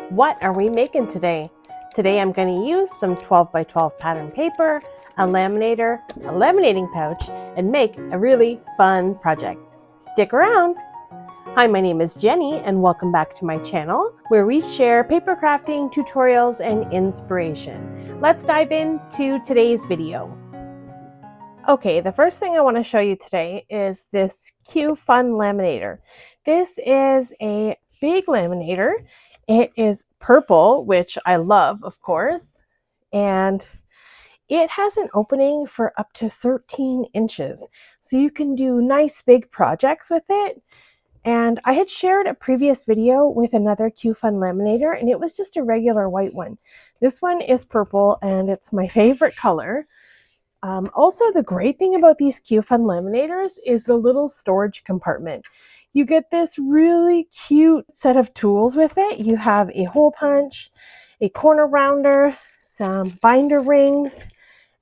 What are we making today? Today I'm going to use some 12 by 12 pattern paper, a laminator, a laminating pouch, and make a really fun project. Stick around! Hi, my name is Jenny and welcome back to my channel where we share paper crafting tutorials and inspiration. Let's dive into today's video. Okay, the first thing I want to show you today is this Qfun Laminator. This is a big laminator. It is purple, which I love, of course, and it has an opening for up to 13 inches. So you can do nice big projects with it. And I had shared a previous video with another Qfun Laminator, and it was just a regular white one. This one is purple, and it's my favorite color. Also, the great thing about these Qfun laminators is the little storage compartment. You get this really cute set of tools with it. You have a hole punch, a corner rounder, some binder rings,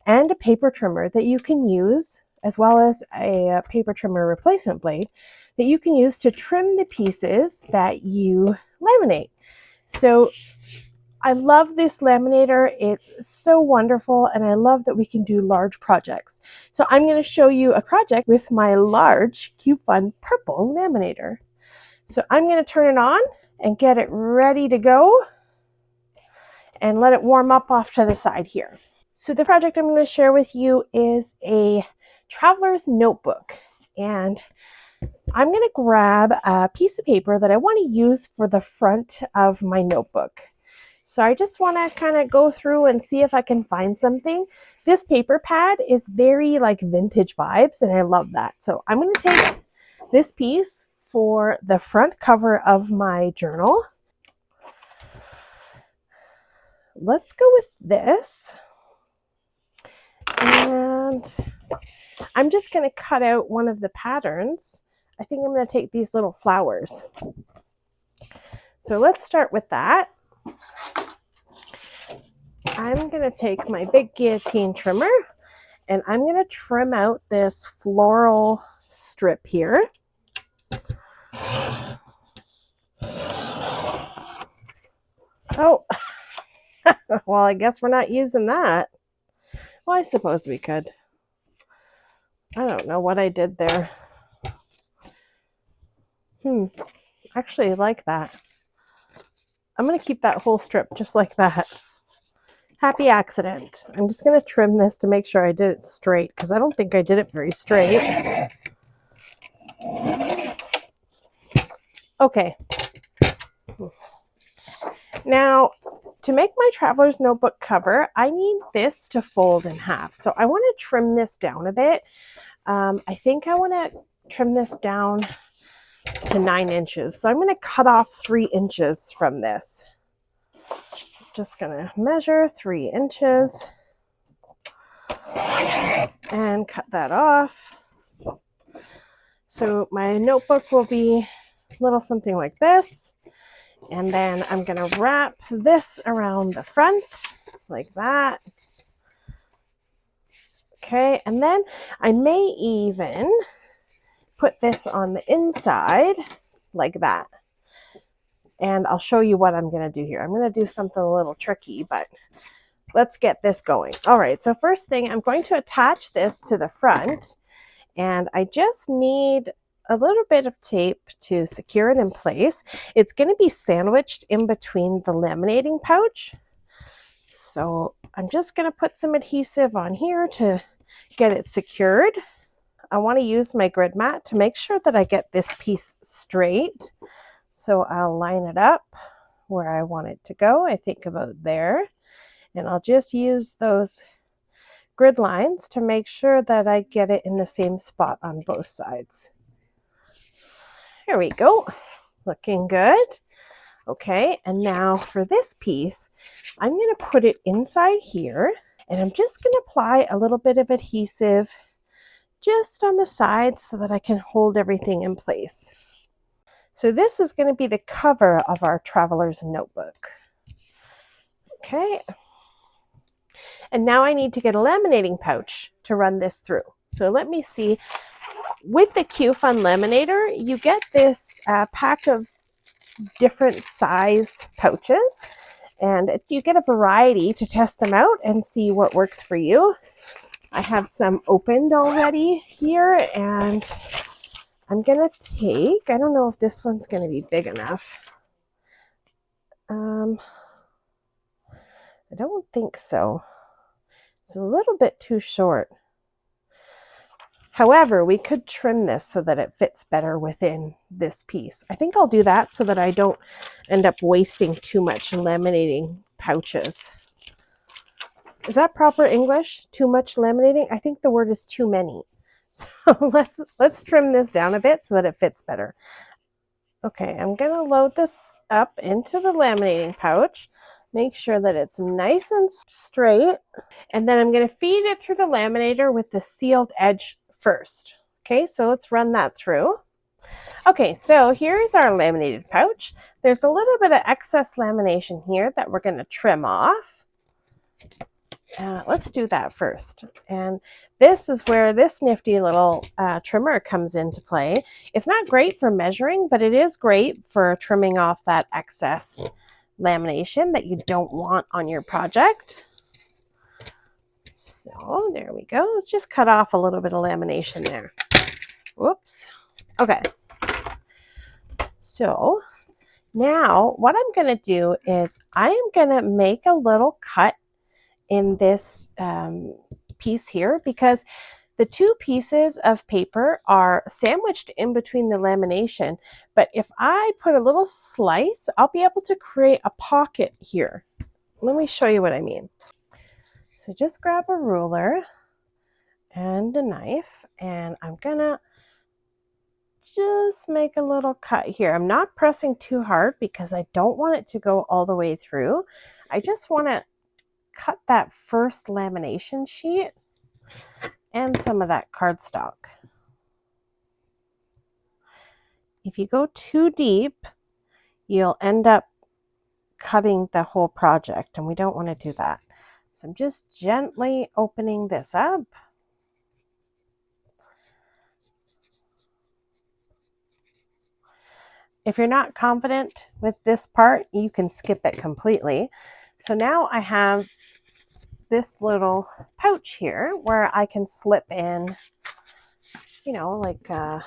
and a paper trimmer that you can use, as well as a paper trimmer replacement blade that you can use to trim the pieces that you laminate. So I love this laminator. It's so wonderful, and I love that we can do large projects. So I'm going to show you a project with my large Qfun purple laminator. So I'm going to turn it on and get it ready to go and let it warm up off to the side here. So the project I'm going to share with you is a traveler's notebook, and I'm going to grab a piece of paper that I want to use for the front of my notebook. So I just want to kind of go through and see if I can find something. This paper pad is very like vintage vibes, and I love that. So I'm going to take this piece for the front cover of my journal. Let's go with this. And I'm just going to cut out one of the patterns. I think I'm going to take these little flowers. So let's start with that. I'm going to take my big guillotine trimmer and I'm going to trim out this floral strip here. Oh, well, I guess we're not using that. Well, I suppose we could. I don't know what I did there. Actually, I like that. I'm going to keep that whole strip just like that. Happy accident. I'm just going to trim this to make sure I did it straight, because I don't think I did it very straight. Okay. Now, to make my traveler's notebook cover, I need this to fold in half. So I want to trim this down a bit. I think I want to trim this down to 9 inches. So I'm going to cut off 3 inches from this. Just going to measure 3 inches and cut that off. So my notebook will be a little something like this. And then I'm going to wrap this around the front like that. Okay, and then I may even put this on the inside like that. And I'll show you what I'm going to do here. I'm going to do something a little tricky, but let's get this going. All right, so first thing, I'm going to attach this to the front, and I just need a little bit of tape to secure it in place. It's going to be sandwiched in between the laminating pouch. So I'm just going to put some adhesive on here to get it secured. I want to use my grid mat to make sure that I get this piece straight. So I'll line it up where I want it to go. I think about there. And I'll just use those grid lines to make sure that I get it in the same spot on both sides. There we go. Looking good. Okay, and now for this piece, I'm going to put it inside here, and I'm just going to apply a little bit of adhesive just on the sides so that I can hold everything in place. So this is going to be the cover of our traveler's notebook. Okay. And now I need to get a laminating pouch to run this through. So let me see. With the Qfun Laminator, you get this pack of different size pouches, and you get a variety to test them out and see what works for you. I have some opened already here, and I'm gonna take, I don't know if this one's gonna be big enough. I don't think so. It's a little bit too short. However, we could trim this so that it fits better within this piece. I think I'll do that so that I don't end up wasting too much laminating pouches. Is that proper English? Too much laminating? I think the word is too many. So let's trim this down a bit so that it fits better. Okay, I'm gonna load this up into the laminating pouch. Make sure that it's nice and straight. And then I'm gonna feed it through the laminator with the sealed edge first. Okay, so let's run that through. Okay, so here's our laminated pouch. There's a little bit of excess lamination here that we're gonna trim off. Let's do that first. And this is where this nifty little trimmer comes into play. It's not great for measuring, but it is great for trimming off that excess lamination that you don't want on your project. So there we go. Let's just cut off a little bit of lamination there. Whoops. Okay. So now what I'm going to do is I am going to make a little cut in this piece here, because the two pieces of paper are sandwiched in between the lamination. But if I put a little slice, I'll be able to create a pocket here. Let me show you what I mean. So just grab a ruler and a knife, and I'm gonna just make a little cut here. I'm not pressing too hard because I don't want it to go all the way through. I just want to cut that first lamination sheet and some of that cardstock. If you go too deep, you'll end up cutting the whole project, and we don't want to do that. So I'm just gently opening this up. If you're not confident with this part, you can skip it completely. So now I have this little pouch here where I can slip in, you know, like a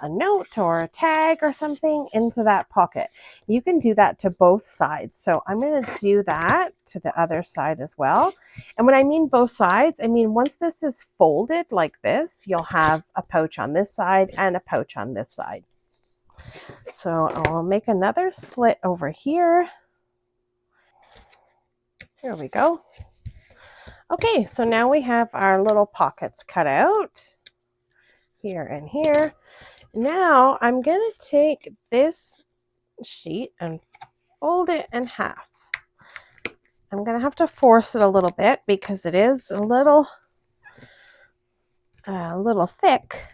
note or a tag or something into that pocket. You can do that to both sides. So I'm going to do that to the other side as well. And when I mean both sides, I mean once this is folded like this, you'll have a pouch on this side and a pouch on this side. So I'll make another slit over here. There we go. Okay, so now we have our little pockets cut out here and here. Now I'm going to take this sheet and fold it in half. I'm going to have to force it a little bit because it is a little thick.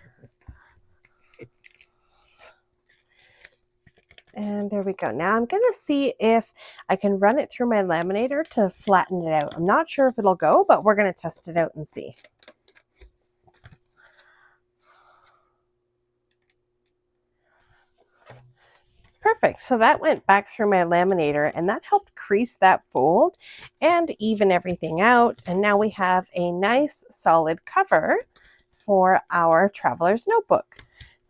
And there we go. Now I'm going to see if I can run it through my laminator to flatten it out. I'm not sure if it'll go, but we're going to test it out and see. Perfect. So that went back through my laminator, and that helped crease that fold and even everything out. And now we have a nice solid cover for our traveler's notebook.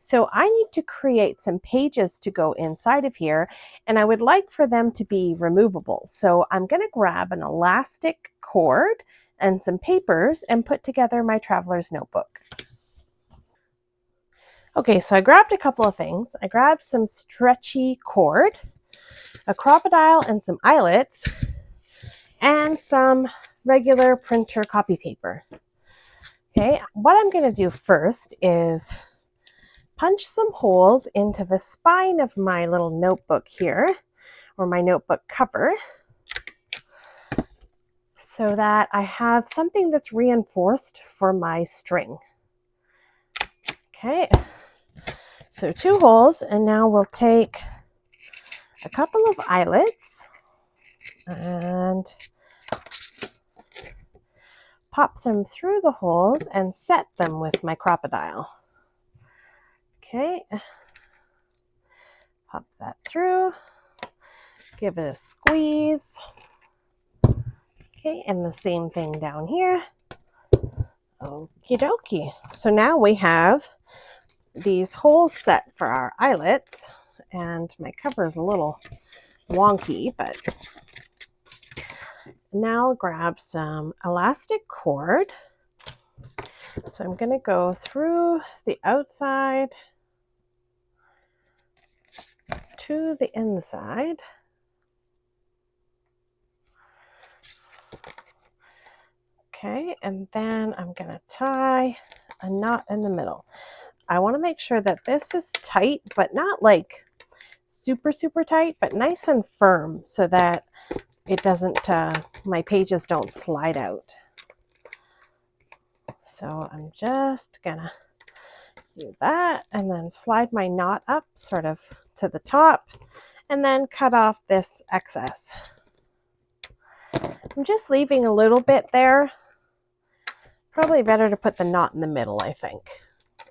So I need to create some pages to go inside of here, and I would like for them to be removable. So I'm going to grab an elastic cord and some papers and put together my traveler's notebook. Okay, so I grabbed a couple of things. I grabbed some stretchy cord, a crocodile and some eyelets, and some regular printer copy paper. Okay, what I'm going to do first is punch some holes into the spine of my little notebook here, or my notebook cover, so that I have something that's reinforced for my string. Okay, so 2 holes, and now we'll take a couple of eyelets and pop them through the holes and set them with my crocodile. Okay, Pop that through, give it a squeeze. Okay, and the same thing down here. Okie dokie. So now we have these holes set for our eyelets, and my cover is a little wonky, but now I'll grab some elastic cord. So I'm going to go through the outside to the inside. Okay, and then I'm going to tie a knot in the middle. I want to make sure that this is tight, but not like super, super tight, but nice and firm so that it doesn't, my pages don't slide out. So I'm just gonna do that and then slide my knot up sort of to the top and then cut off this excess. I'm just leaving a little bit there. Probably better to put the knot in the middle, I think,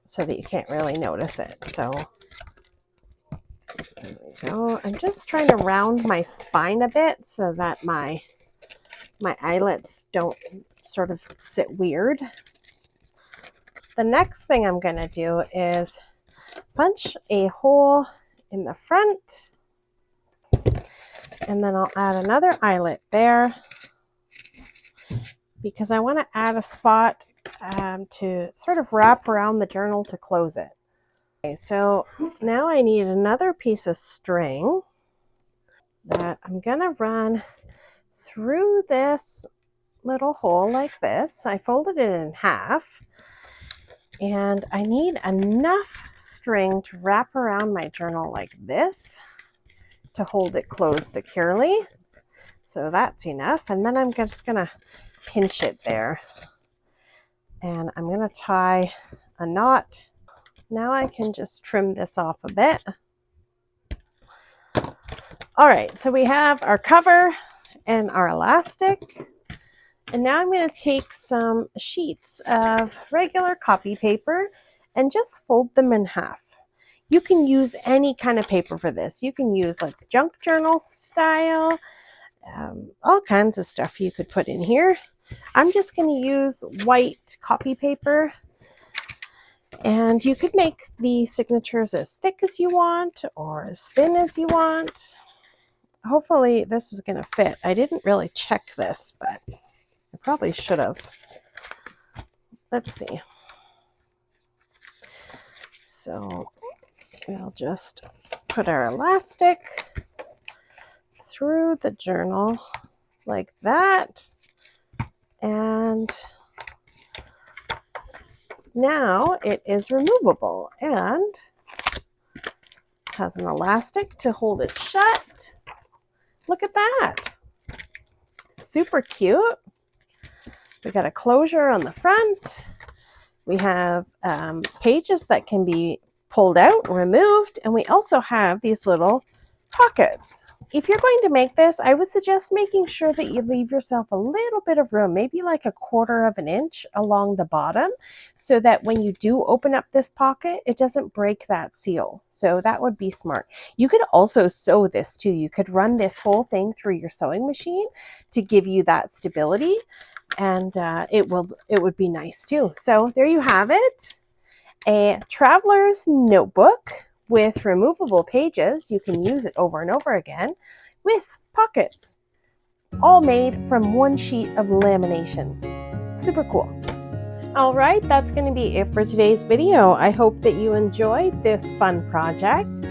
so that you can't really notice it. So there we go. I'm just trying to round my spine a bit so that my eyelets don't sort of sit weird. The next thing I'm going to do is punch a hole in the front, and then I'll add another eyelet there because I want to add a spot to sort of wrap around the journal to close it. Okay, so now I need another piece of string that I'm going to run through this little hole like this. I folded it in half, and I need enough string to wrap around my journal like this to hold it closed securely. So that's enough, and then I'm just going to pinch it there, and I'm going to tie a knot. Now I can just trim this off a bit. All right, so we have our cover and our elastic, and now I'm going to take some sheets of regular copy paper and just fold them in half. You can use any kind of paper for this. You can use like junk journal style, all kinds of stuff you could put in here. I'm just going to use white copy paper, and you could make the signatures as thick as you want or as thin as you want. Hopefully this is going to fit. I didn't really check this, but I probably should have. Let's see. So we'll just put our elastic through the journal like that. And now it is removable and has an elastic to hold it shut. Look at that. Super cute. We got a closure on the front. We have pages that can be pulled out, removed, and we also have these little pockets. If you're going to make this, I would suggest making sure that you leave yourself a little bit of room, maybe like 1/4 of an inch along the bottom, so that when you do open up this pocket, it doesn't break that seal. So that would be smart. You could also sew this too. You could run this whole thing through your sewing machine to give you that stability, and it would be nice too. So there you have it, a traveler's notebook with removable pages. You can use it over and over again with pockets, all made from one sheet of lamination. Super cool. All right, that's going to be it for today's video. I hope that you enjoyed this fun project.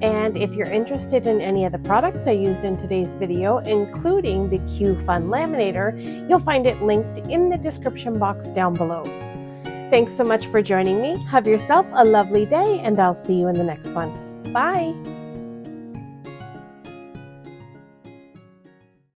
And if you're interested in any of the products I used in today's video, including the Qfun Laminator, you'll find it linked in the description box down below. Thanks so much for joining me. Have yourself a lovely day, and I'll see you in the next one. Bye!